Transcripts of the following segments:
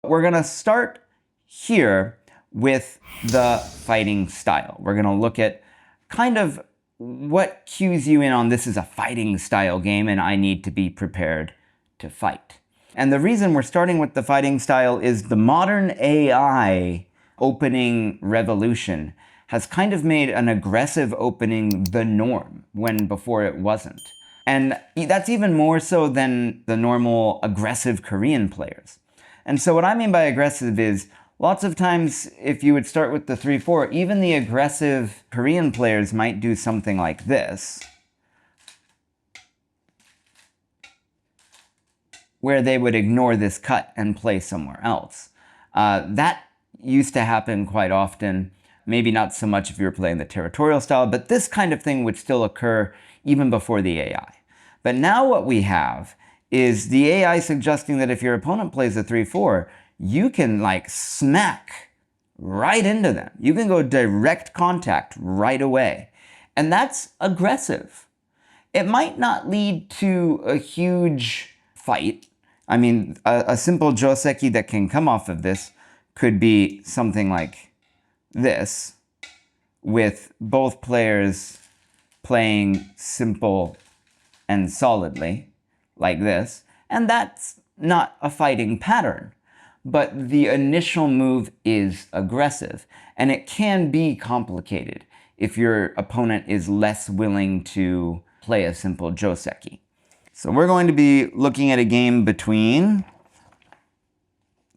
we're gonna start here with the fighting style. We're gonna look at kind of what cues you in on this is a fighting style game and I need to be prepared to fight. And the reason we're starting with the fighting style is the modern AI opening revolution has kind of made an aggressive opening the norm when before it wasn't. And that's even more so than the normal aggressive Korean players. And so what I mean by aggressive is lots of times if you would start with the 3-4, even the aggressive Korean players might do something like this, where they would ignore this cut and play somewhere else. That used to happen quite often, maybe not so much if you were playing the territorial style, but this kind of thing would still occur even before the AI. But now what we have is the AI suggesting that if your opponent plays a 3-4, you can like smack right into them. You can go direct contact right away. And that's aggressive. It might not lead to a huge fight. I mean, a simple joseki that can come off of this could be something like this, with both players playing simple and solidly, like this. And that's not a fighting pattern. But the initial move is aggressive, and it can be complicated if your opponent is less willing to play a simple joseki. So we're going to be looking at a game between,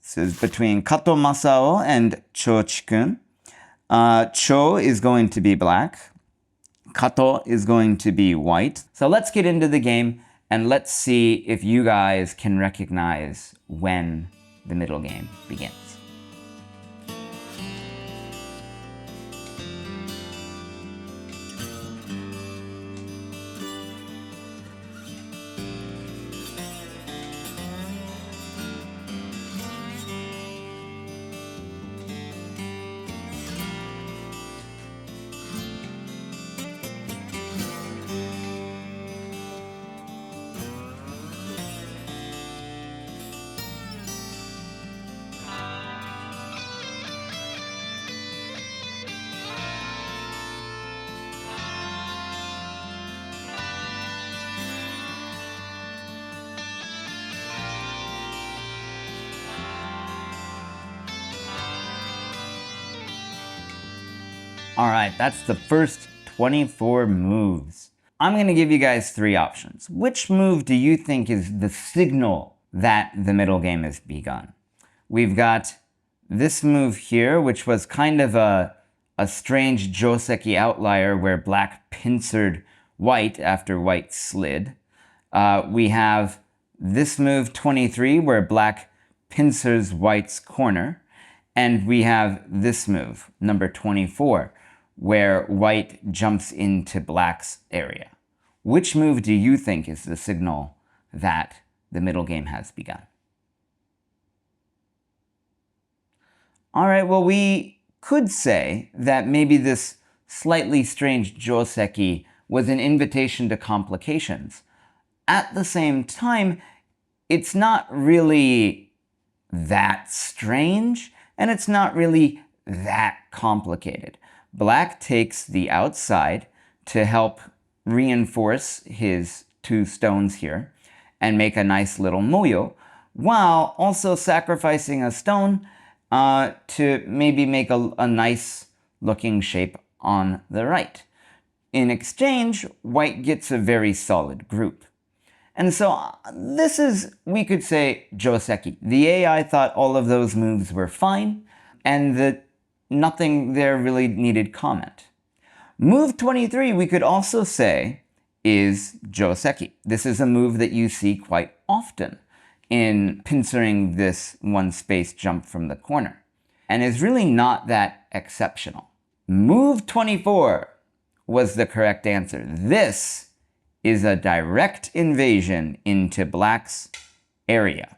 this is between Kato Masao and Chikun. Cho is going to be black. Kato is going to be white. So let's get into the game and let's see if you guys can recognize when the middle game begins. All right, that's the first 24 moves. I'm gonna give you guys 3 options. Which move do you think is the signal that the middle game has begun? We've got this move here, which was kind of a strange joseki outlier where black pincered white after white slid. We have this move 23 where black pincers white's corner. And we have this move, number 24, where white jumps into black's area. Which move do you think is the signal that the middle game has begun? All right, well, we could say that maybe this slightly strange joseki was an invitation to complications. At the same time, it's not really that strange, and it's not really that complicated. Black takes the outside to help reinforce his 2 stones here and make a nice little moyo, while also sacrificing a stone to maybe make a nice looking shape on the right. In exchange, white gets a very solid group. And so this is, we could say, joseki. The AI thought all of those moves were fine, and that nothing there really needed comment. Move 23, we could also say, is joseki. This is a move that you see quite often in pincering this one space jump from the corner, and is really not that exceptional. Move 24 was the correct answer. This is a direct invasion into black's area,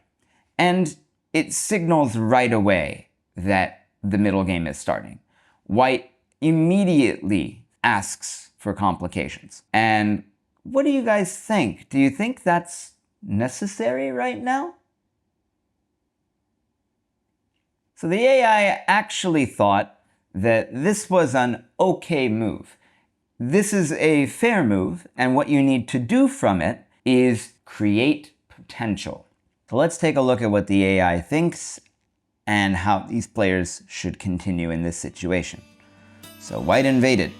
and it signals right away that the middle game is starting. White immediately asks for complications. And what do you guys think? Do you think that's necessary right now? So the AI actually thought that this was an okay move. This is a fair move, and what you need to do from it is create potential. So let's take a look at what the AI thinks and how these players should continue in this situation. So white invaded.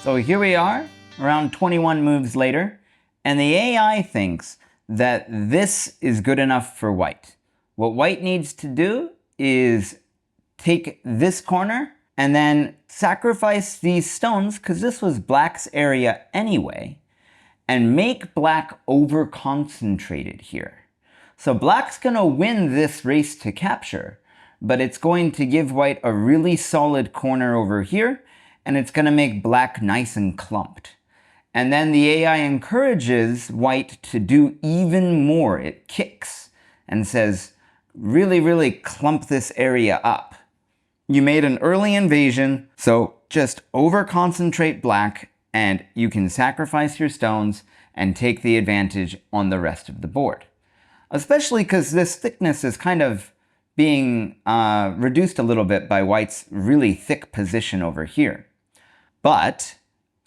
So here we are, around 21 moves later, and the AI thinks that this is good enough for white. What white needs to do is take this corner and then sacrifice these stones, because this was black's area anyway, and make black over-concentrated here. So black's gonna win this race to capture, but it's going to give white a really solid corner over here, and it's gonna make black nice and clumped. And then the AI encourages white to do even more. It kicks and says, really, really clump this area up. You made an early invasion, so just over-concentrate black, and you can sacrifice your stones and take the advantage on the rest of the board. Especially because this thickness is kind of being reduced a little bit by white's really thick position over here. But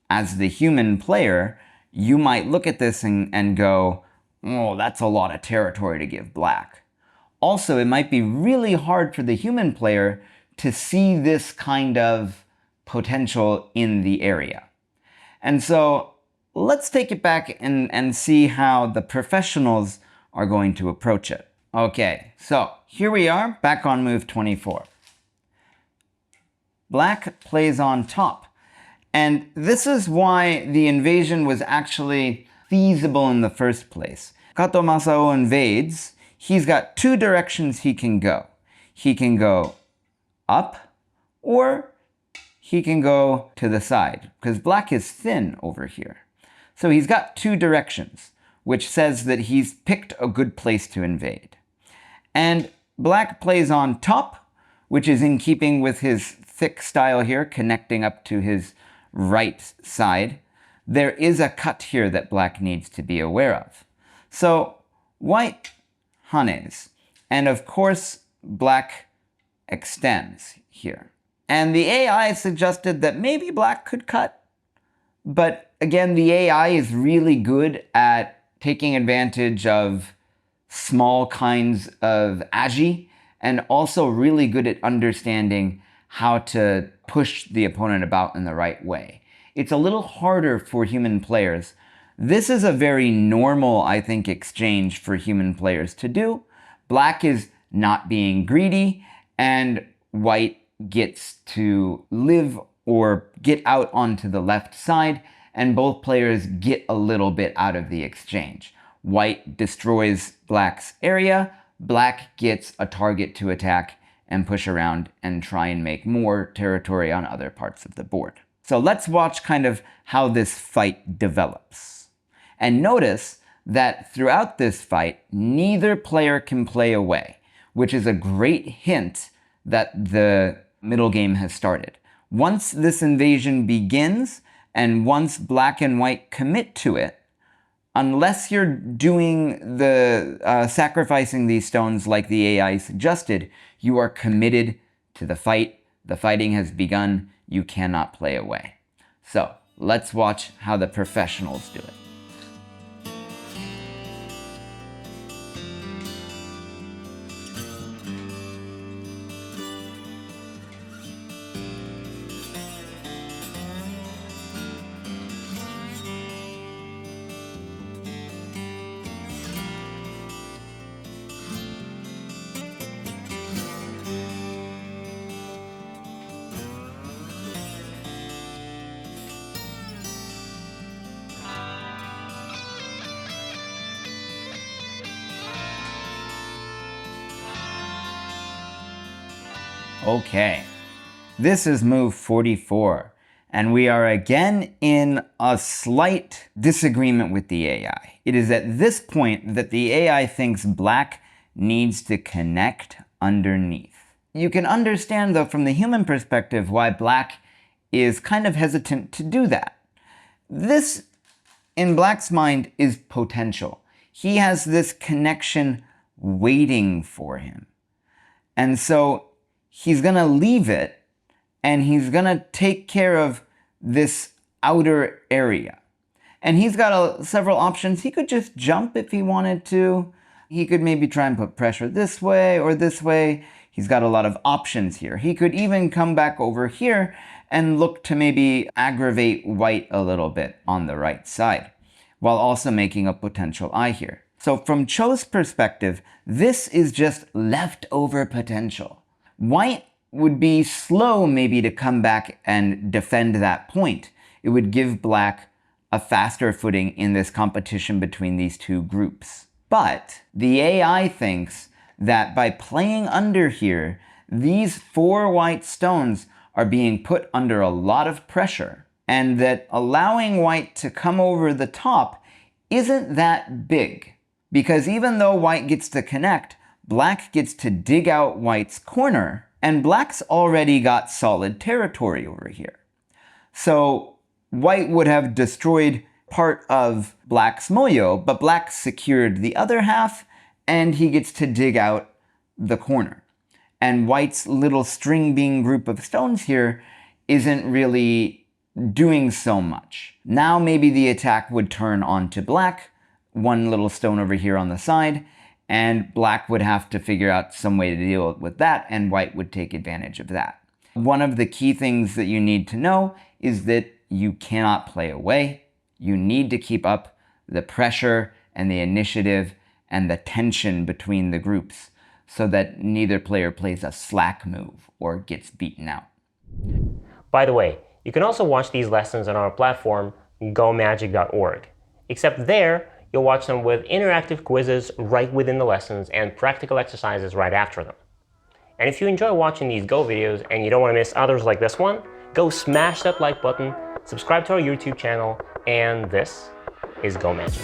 as the human player, you might look at this and go, oh, that's a lot of territory to give black. Also, it might be really hard for the human player to see this kind of potential in the area. And so let's take it back and see how the professionals are going to approach it. Okay, so here we are, back on move 24. Black plays on top. And this is why the invasion was actually feasible in the first place. Kato Masao invades. He's got two directions he can go. He can go up, or he can go to the side, because black is thin over here. So he's got two directions, which says that he's picked a good place to invade. And black plays on top, which is in keeping with his thick style here, connecting up to his right side. There is a cut here that black needs to be aware of. So white hanes, and of course black extends here. And the AI suggested that maybe black could cut, but again, the AI is really good at taking advantage of small kinds of agi, and also really good at understanding how to push the opponent about in the right way. It's a little harder for human players. This is a very normal, I think, exchange for human players to do. Black is not being greedy, and white gets to live or get out onto the left side, and both players get a little bit out of the exchange. White destroys black's area, black gets a target to attack and push around and try and make more territory on other parts of the board. So let's watch kind of how this fight develops. And notice that throughout this fight, neither player can play away, which is a great hint that the middle game has started. Once this invasion begins, and once black and white commit to it, unless you're doing the sacrificing these stones like the AI suggested, you are committed to the fight. The fighting has begun. You cannot play away. So let's watch how the professionals do it. Okay, this is move 44, and we are again in a slight disagreement with the AI. It is at this point that the AI thinks black needs to connect underneath. You can understand, though, from the human perspective, why black is kind of hesitant to do that. This, in black's mind, is potential. He has this connection waiting for him. And so he's going to leave it, and he's going to take care of this outer area. And he's got several options. He could just jump if he wanted to. He could maybe try and put pressure this way or this way. He's got a lot of options here. He could even come back over here and look to maybe aggravate white a little bit on the right side, while also making a potential eye here. So from Cho's perspective, this is just leftover potential. White would be slow maybe to come back and defend that point. It would give black a faster footing in this competition between these two groups. But the AI thinks that by playing under here, these 4 white stones are being put under a lot of pressure, and that allowing white to come over the top isn't that big. Because even though white gets to connect, black gets to dig out white's corner, and black's already got solid territory over here. So white would have destroyed part of black's moyo, but black secured the other half, and he gets to dig out the corner. And white's little string bean group of stones here isn't really doing so much. Now maybe the attack would turn onto black, one little stone over here on the side, and black would have to figure out some way to deal with that, and white would take advantage of that. One of the key things that you need to know is that you cannot play away. You need to keep up the pressure and the initiative and the tension between the groups so that neither player plays a slack move or gets beaten out. By the way, you can also watch these lessons on our platform, gomagic.org. Except there, you'll watch them with interactive quizzes right within the lessons and practical exercises right after them. And if you enjoy watching these Go videos and you don't want to miss others like this one, go smash that like button, subscribe to our YouTube channel, and this is Go Magic.